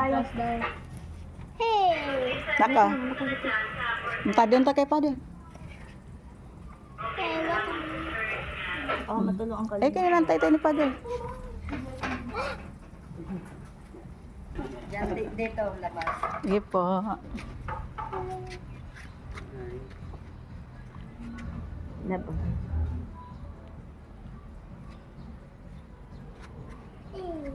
tayo. Hey! Naka. Padyon ta kay padyon. Oh, matulungan ka. Eh, kaya nantay tayo ni padyon. Diyan, dito, labas. Sige po. Labo.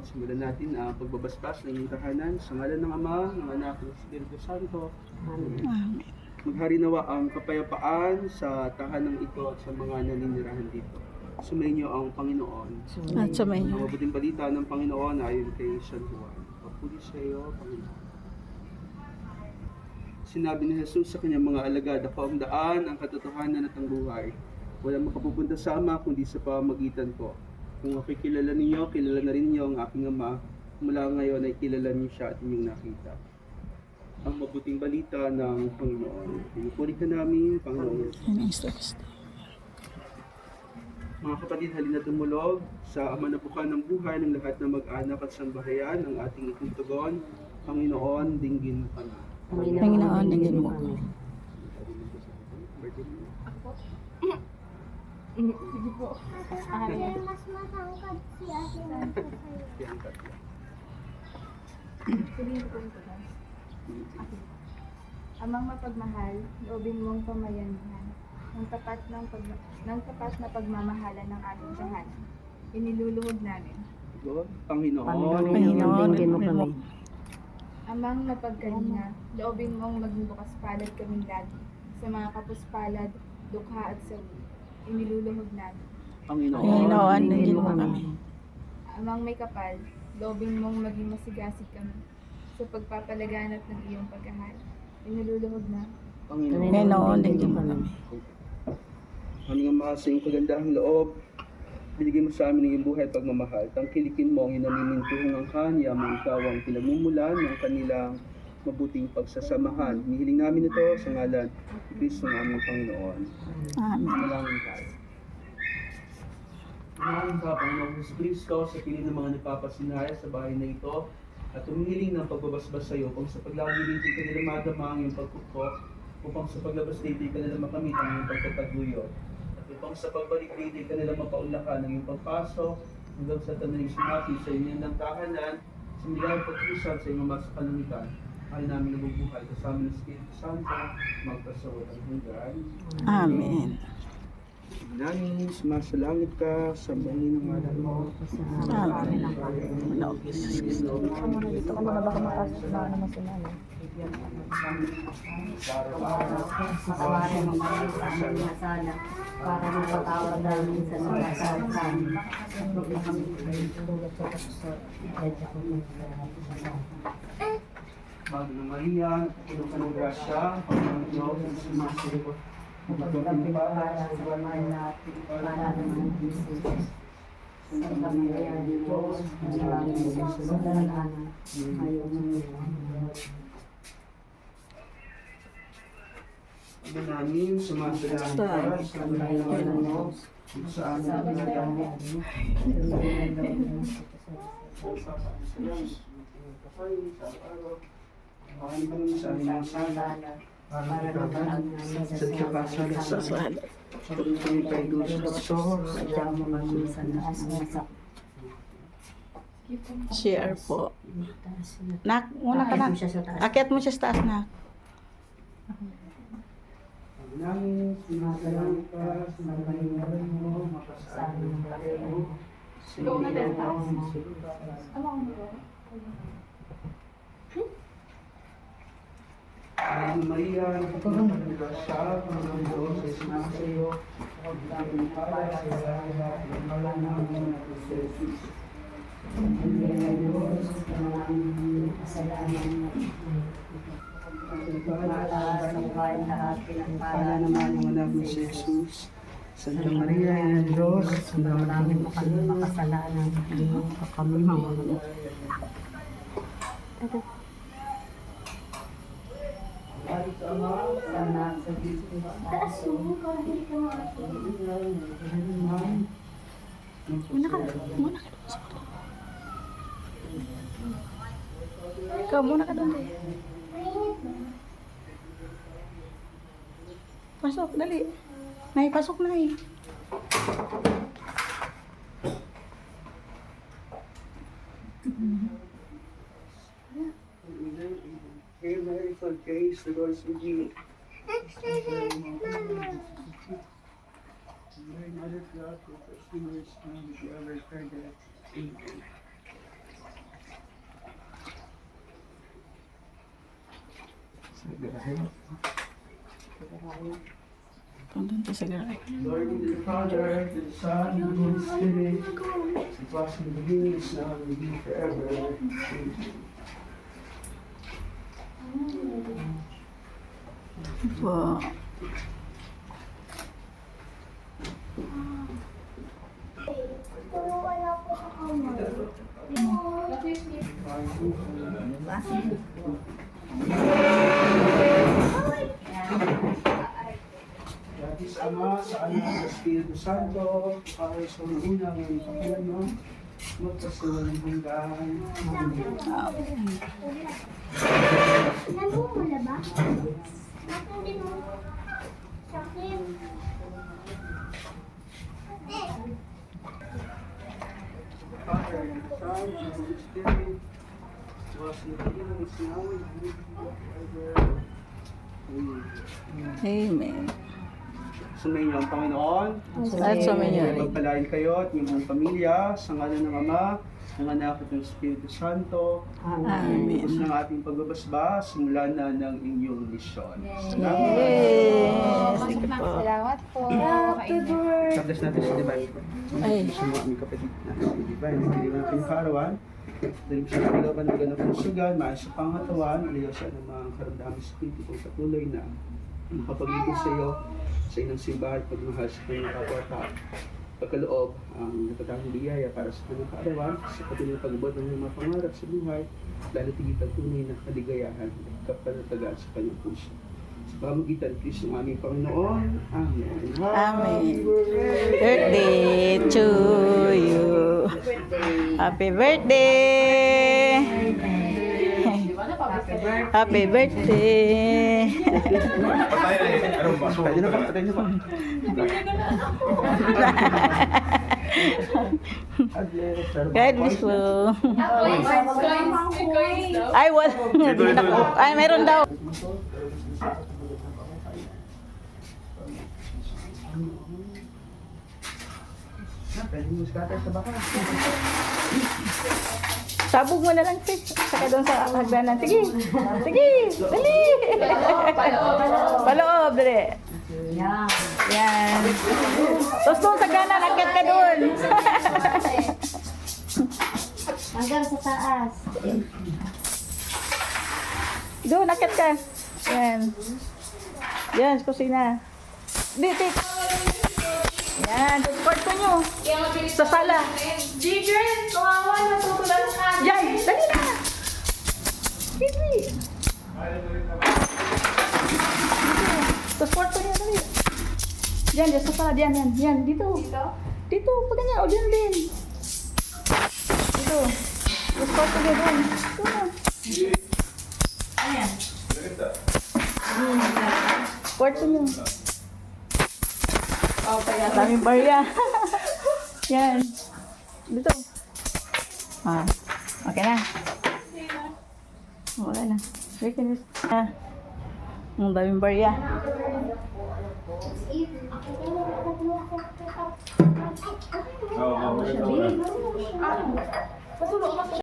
Simulan natin ang pagbabasbas ng iyong tahanan sa ngalan ng Ama, ng Anak, ng Espiritu Santo. Amen. Maghari nawa ang kapayapaan sa tahanang ito at sa mga naninirahan dito. Sumainyo ang Panginoon. At sa may Ang mabuting balita ng Panginoon ayon kay San Juan. Papuri sa iyo, Panginoon. Sinabi ni Jesus sa kanyang mga alagad, ako ang daan, ang katotohanan at ang buhay. Walang makapupunta sa Ama kundi sa pamamagitan ko. Kung ako'y kilala ninyo, kilala na rin niyo ang aking Ama. Mula ngayon ay kilala niyo siya at inyong nakita. Ang mabuting balita ng Panginoon. Pinupuri ka namin, Panginoon. Mga kapatid, halina tumulog sa Ama na Bukal ng buhay ng lahat ng mag-anak at sambahayan ng ating itutugon. Panginoon, dinggin mo kami. Panginoon, naging mo. Sige po. Mas matangkad si Ate Marta sa'yo. Amang mapagmahal, loobin mong pamayanhan, ng tapat na pagmamahalan ng aming tahanan. Iniluluhod namin. Panginoon, Panginoon, Dinggin mo kami. Amang mapagkalinga, loobin mong maging bukas palad kaming lagi sa mga kapuspalad, dukha at sawi. Iniluluhod namin. Panginoon, naging mo kami. Amang may kapal, loobin mong maging masigasig kami sa pagpapalaganap ng iyong pagkahal. Iniluluhod namin. Panginoon, naging mo kami. Aming Ama, sa iyong kagandahang loob, binigay mo sa amin ang iyong buhay at pagmamahal. Tangkilikin mo ang inamimintuhong angkan, yamang ikaw ang pinagmumulan ng kanilang mabuting pagsasamahan. Nihiling namin ito sa ngalan ni Kristo ng aming Panginoon. Amen. Manalangin tayo. Manalangin ka, Panginoon Kristo, sa piling ng mga nagpapasinaya sa bahay na ito, at humihiling ng pagbabasbas sa iyo, kung sa paglagi dito ka nila madama ang iyong pagkukok, upang sa paglabas dito ka nila makamit ang iyong pagkataguyod, at upang sa pagbalik dito ka nila mapaunlakan ang iyong pagpasok, hanggang sa tanay sumati sa inyong ng tahanan, sa milang pagkusan sa iyong mga sa kalangitan, ay namin nabubuhay kasama ng Espiritu Santo, magpasawalang hanggan. Amen. Namin, sumasalangit ka, sambahin ang ngalan mo. Amen. Dito ka muna baka makasok na naman si Nanay. Patawarin mo kami sa aming masala para mapatawad namin sa mga kasalanan. Huwag na kami tulad sa kasusot. Bagay ng Maria, tulong ka ng grasya, Panginoon Diyos, ang sumasagot. Magkapit para sa mahal natin, para naman ng Jesus. Sa Maria de Diyos, manalangin sa susunod ngayon Ama namin, sumasalangit ka, sambahin ang ngalan mo. Sa amin ang ginagawa. Sa aming mga sala, para naman sa ikapasala sa Sasala. kami kay Diyos Pastor, sadyang mga minsan na sumasak. Share po. Nak, muna ka na. Siya sa taas. Akyat mo siya sa taas, nak. namin, sumasalangit ka, sambahin ang ngalan mo, Sa aming mga mo. Ikaw na din, taas. Ave Maria, tulong ka ng grasya, Panginoon Diyos, ay sumasa sa iyo. Huwag namin para sa lahat ng ngalan namin na Jesus. Ang Diyos, ang aming kasalanan mataas ang kahit lahat Para naman ang anak mo si Jesus. Santa Maria, Ina ng Diyos, ang namin makasalanan. Kami mga sana sa Diyos. Muna ka. Muna ka. Ikaw muna ka doon. Pasok, dali. Nay, pasok na eh. Hail Mary, full of grace, the Lord is with you. Mary, Mother of God, pray for us sinners, now and at the hour of our death. Amen. Doon tayo sa garay. Glory be to the Father, to the Son, and to the Holy Spirit, as it was in the beginning, is now, and will be forever. Amen. Wow. Dati sa Ama, sa Anak, sa Espiritu Santo, para sa unang ng Panginoon, magpasulang hanggang. Amen. Nagmumula ba? Bakit din mo? Sakit. Father, and the Son, and the Holy Spirit, as was in the beginning, is now, and will be forever. Amen. Amen. Sumayin niyo ang Panginoon. At sumayin niyo. Pagpalain kayo at inyong buong pamilya sa ngalan ng Ama, ng Anak at ng Espiritu Santo. Amen. Tapos ng ating pagbabasba, simula na ng inyong misyon. Yes. Sige po. Salamat po. Sabdas natin si Divine. Ay. Sa mga aming kapatid natin si Divine, hindi naman pinakarawan. Dahil sa kapilaban ng ganang pusugan, maayos sa pangatawan, aliyaw siya ng mga karamdaman sa espiritu kung patuloy na makapag-ibig sa iyo sa inang simbahan at pagmahal sa kanyang kapwa-tao. Pagkaloob ang natatanging biyaya para sa kanyang kaarawan, sa patuloy na pag-abot ng mga pangarap sa buhay, lalo tigit ang tunay na kaligayahan at kapanatagan sa kanyang puso. Sa pamagitan ng Kristo ng aming Panginoon. Amen. Amen. Birthday to you. Happy birthday. Happy birthday. Pwede na ba? Patay na ba? God bless you. Ay, wala. Ay, meron daw. Pwede mo scatter sa baka. Sabog mo na lang, Sis. Saka doon sa hagdanan. Sige. Sige. Dali. Paloob, dali. Yan. Yan. Tapos doon sa kanan, akit ka doon. Hanggang sa taas. Doon, akit ka. Yan. Yan, sa kusina. Dito. Yan, sa kwarto nyo. Sa sala. Jigren, kawawa, natutulan ka. Yan, dali na. Dito. Sa kwarto nyo, dali. Yan, sa sala. Yan, yan. Yan, dito. Dito, pag ganyan. O, dyan din. Dito. Sa kwarto nyo, doon. Dito na. Ayan. Kwarto nyo. Daming barya. Yan. Dito. Ah. Okay na. Wala na. Wait, can you... Ah. Ang daming barya. Oo,